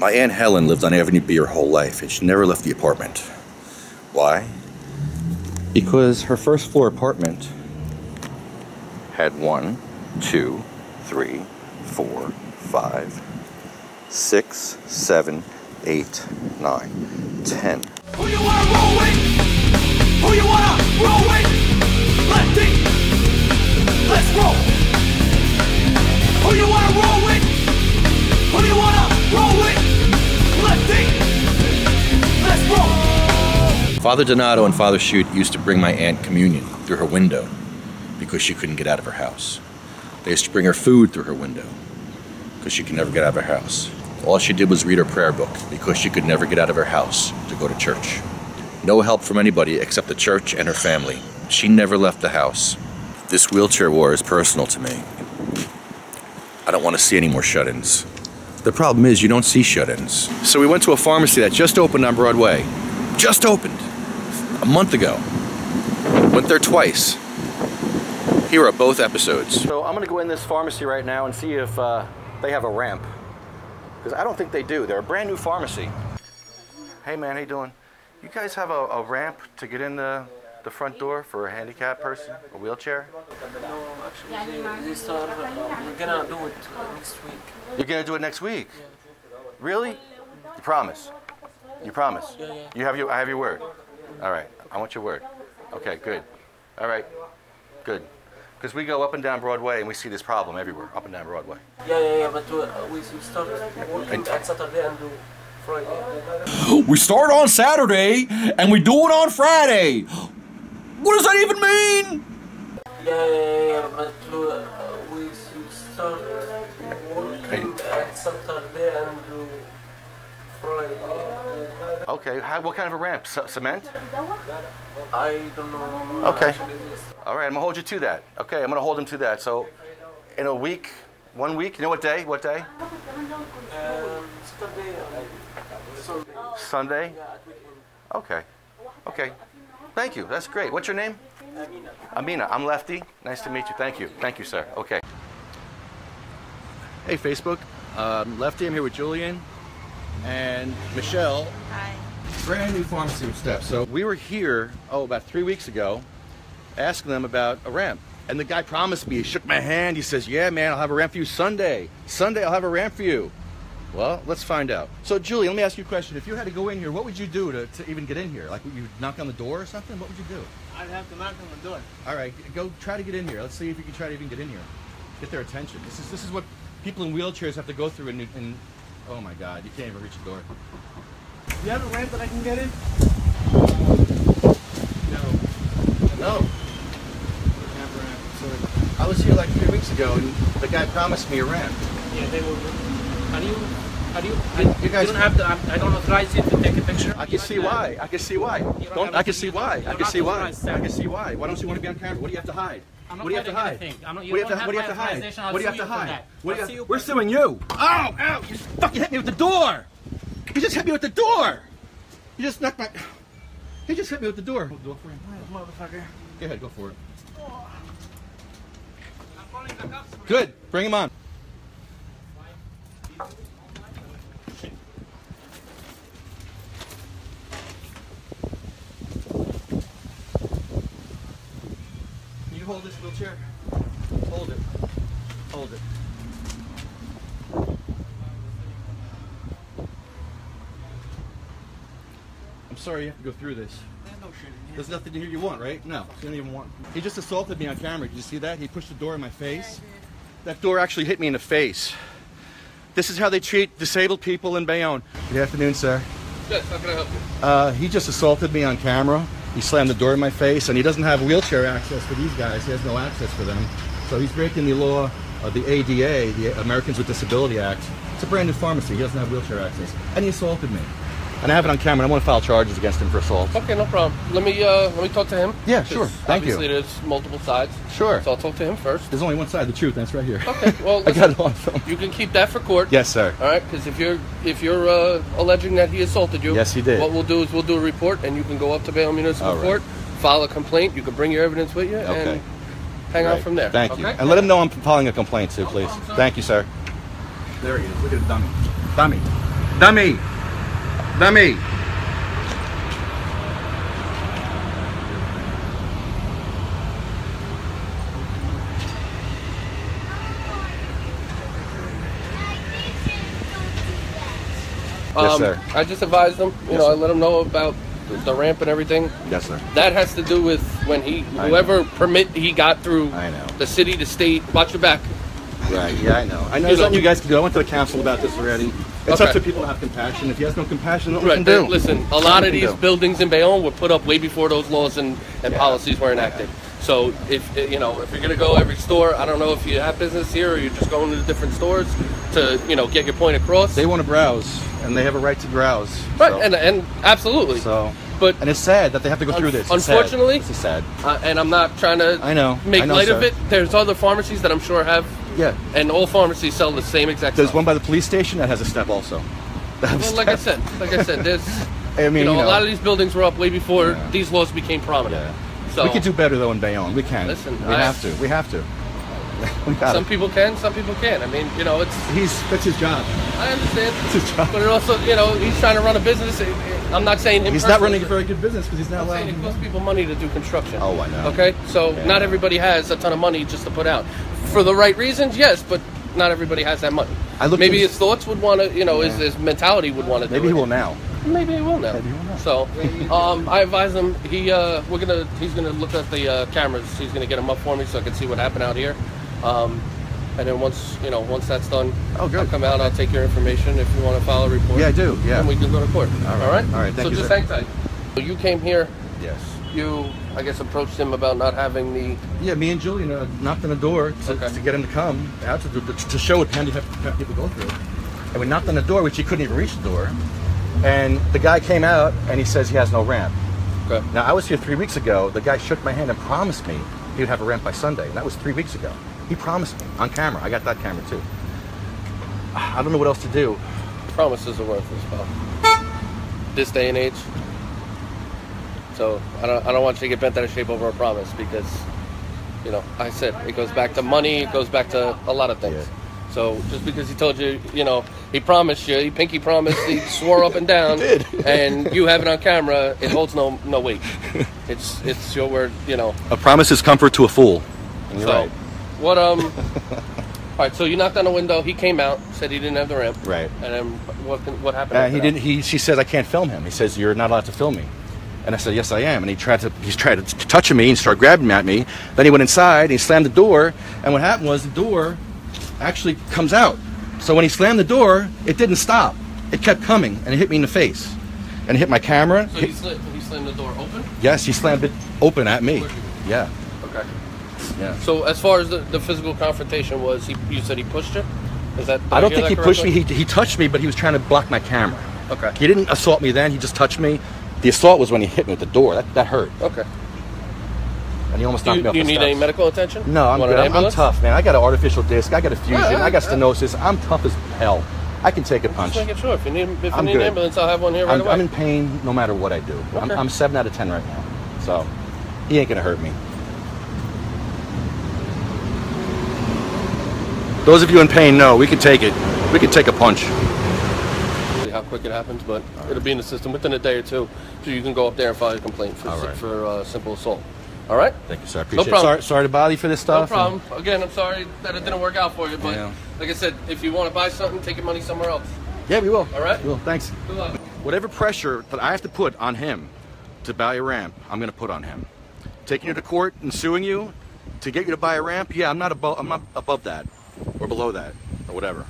My Aunt Helen lived on Avenue B her whole life, and she never left the apartment. Why? Because her first floor apartment had 1, 2, 3, 4, 5, 6, 7, 8, 9, 10. Who you wanna roll with? Who you wanna roll with? Lefty, let's roll. Who you wanna roll with? Who you wanna roll with? Lefty, let's roll. Father Donato and Father Chute used to bring my aunt communion through her window because she couldn't get out of her house. They used to bring her food through her window because she could never get out of her house. All she did was read her prayer book because she could never get out of her house to go to church. No help from anybody except the church and her family. She never left the house. This wheelchair war is personal to me. I don't want to see any more shut-ins. The problem is you don't see shut-ins. So we went to a pharmacy that just opened on Broadway. Just opened a month ago. Went there twice. Here are both episodes. So I'm gonna go in this pharmacy right now and see if they have a ramp. Because I don't think they do. They're a brand new pharmacy. Hey man, how you doing? You guys have a ramp to get in the front door for a handicapped person, a wheelchair? No, actually, we're gonna do it next week. You're gonna do it next week? Yeah. Really? You promise? You promise? Yeah. I have your word. All right, I want your word. Okay, good. All right, good. Because we go up and down Broadway and we see this problem everywhere, up and down Broadway. Yeah, but we start working at Saturday and do Friday. We start on Saturday and we do it on Friday. What does that even mean? Yeah, but we start working at Saturday and do Friday. Okay, what kind of a ramp? Cement? I don't know. Okay. All right, I'm gonna hold you to that. Okay, I'm gonna hold him to that. So, in a week, 1 week, you know what day? What day? Saturday. Sunday? Okay. Okay. Thank you. That's great. What's your name? Amina. I'm Lefty. Nice to meet you. Thank you. Thank you, sir. Okay. Hey, Facebook. Lefty. I'm here with Julian and Michelle. Hi. Brand new pharmacy with steps. So we were here, about 3 weeks ago, asking them about a ramp. And the guy promised me, he shook my hand, he says, yeah, man, I'll have a ramp for you Sunday. Sunday, I'll have a ramp for you. Well, let's find out. So, Julie, let me ask you a question. If you had to go in here, what would you do to even get in here? Like, would you knock on the door or something? What would you do? I'd have to knock on the door. All right, go try to get in here. Let's see if you can try to even get in here. Get their attention. This is what people in wheelchairs have to go through. And oh, my God, you can't even reach the door. Do you have a ramp that I can get in? No. I was here like 3 weeks ago, and the guy promised me a ramp. Yeah, they will. You guys don't have to. I don't authorize you to take a picture. I can see why. I can see why. I can see why. I can see why. I can see why. Why don't you want to be on camera? What do you have to hide? What do you have to hide? What do you have to hide? What do you have to hide? We're suing you. Ow! Ow! You fucking hit me with the door. You just hit me with the door. You just knocked my. He just hit me with the door. Do it for him. Motherfucker. Go ahead. Go for it. Good. Bring him on. Can you hold this wheelchair? Hold it. Hold it. I'm sorry you have to go through this. There's no shit in here. There's nothing here you want, right? No, you don't even want. He just assaulted me on camera. Did you see that? He pushed the door in my face. That door actually hit me in the face. This is how they treat disabled people in Bayonne. Good afternoon, sir. Yes, how can I help you? He just assaulted me on camera. He slammed the door in my face, and he doesn't have wheelchair access for these guys. He has no access for them. So he's breaking the law of the ADA, the Americans with Disability Act. It's a brand new pharmacy. He doesn't have wheelchair access. And he assaulted me. And I have it on camera. I want to file charges against him for assault. Okay, no problem. Let me talk to him. Yeah, sure. Thank you. Obviously, there's multiple sides. Sure. So I'll talk to him first. There's only one side of the truth. That's right here. Okay. Well, I got it on film. You can keep that for court. Yes, sir. All right. Because if you're alleging that he assaulted you, yes, he did. What we'll do is we'll do a report, and you can go up to Bayonne Municipal Court, file a complaint. You can bring your evidence with you, and hang out from there. Thank you. And let him know I'm filing a complaint too, please. Thank you, sir. There he is. Look at the dummy. Dummy. Dummy. Dummy. Yes, sir. I just advised him. You know, I let him know about the ramp and everything. Yes, sir. That has to do with when whoever permit he got through the city, the state. Watch your back. Right, yeah, I know. I know there's nothing you guys can do. I went to the council about this already. It's up to people to have compassion. If he has no compassion, what we can do? Listen, a lot of these buildings in Bayonne were put up way before those laws and policies were enacted. So if you're gonna go every store, I don't know if you have business here or you're just going to different stores to get your point across. They want to browse, and they have a right to browse. Right, so. and absolutely. So, and it's sad that they have to go through this. Unfortunately, it's sad. And I'm not trying to make light of it. There's other pharmacies that I'm sure have. Yeah. And all pharmacies sell the same exact There's stuff. one by the police station that has a step also. Well, like I said, there's. I mean, a lot of these buildings were up way before these laws became prominent. Yeah. So we could do better though in Bayonne. We can. Listen, we have to. We have to. Some people can, some people can't. I mean, that's his job. I understand. That's his job. But it also, he's trying to run a business. I'm not saying him. He's not running a very good business because he's not allowed. It costs people money to do construction. Oh, I know. Okay, so not everybody has a ton of money just to put out for the right reasons. Yes, but not everybody has that money. Maybe his thoughts would want to, his mentality would want to do it. Maybe he will now. Maybe he will now. So, I advise him. He's gonna look at the cameras. He's gonna get them up for me so I can see what happened out here. And then once that's done, I'll come out. I'll take your information if you want to file a report. Yeah, I do. Yeah. And we can go to court. All right. All right. Thank you. So just hang tight. So you came here. Yes. You, I guess, approached him about not having the. Yeah, me and Julian knocked on the door to get him to come out to show what people go through. And we knocked on the door, which he couldn't even reach the door. And the guy came out and he says he has no ramp. Okay. Now, I was here 3 weeks ago. The guy shook my hand and promised me he would have a ramp by Sunday. And that was 3 weeks ago. He promised me on camera. I got that camera too. I don't know what else to do. Promises are worthless, pal. This day and age. So I don't want you to get bent out of shape over a promise because, I said it goes back to money. It goes back to a lot of things. Yeah. So just because he told you, he promised you, he pinky promised, he swore up and down, he did. And you have it on camera, it holds no weight. It's your word, A promise is comfort to a fool. And you're right. What all right, so you knocked on the window, he came out, said he didn't have the ramp. Right. And then what happened? She says I can't film him. He says you're not allowed to film me. And I said, yes, I am. And he's tried to touch me and started grabbing at me. Then he went inside and he slammed the door. And what happened was the door actually comes out. So when he slammed the door, it didn't stop. It kept coming and it hit me in the face. And it hit my camera. So he slammed the door open? Yes, he slammed it open at me. Yeah. Okay. Yeah. So as far as the physical confrontation was, you said he pushed you? Is that? I don't think he pushed me. He touched me, but he was trying to block my camera. Okay. He didn't assault me then. He just touched me. The assault was when he hit me with the door. That hurt. Okay. And he almost knocked me off the steps. Do you need any medical attention? No, I'm good. I'm tough, man. I got an artificial disc. I got a fusion. I got stenosis. I'm tough as hell. I can take a punch. Just making sure. If you need an ambulance, I'll have one here right away. I'm in pain no matter what I do. Okay. I'm 7 out of 10 right now. So he ain't gonna hurt me. Those of you in pain know we can take it. We can take a punch. How quick it happens, but it'll be in the system within a day or two, so you can go up there and file a complaint for simple assault. All right? Thank you, sir. I appreciate it. Sorry to bother you for this stuff. No problem. Again, I'm sorry that it didn't work out for you, but like I said, if you want to buy something, take your money somewhere else. Yeah, we will. All right? We will. Thanks. Good luck. Whatever pressure that I have to put on him to buy a ramp, I'm going to put on him. Taking you to court and suing you to get you to buy a ramp, yeah, I'm not above that or below that or whatever.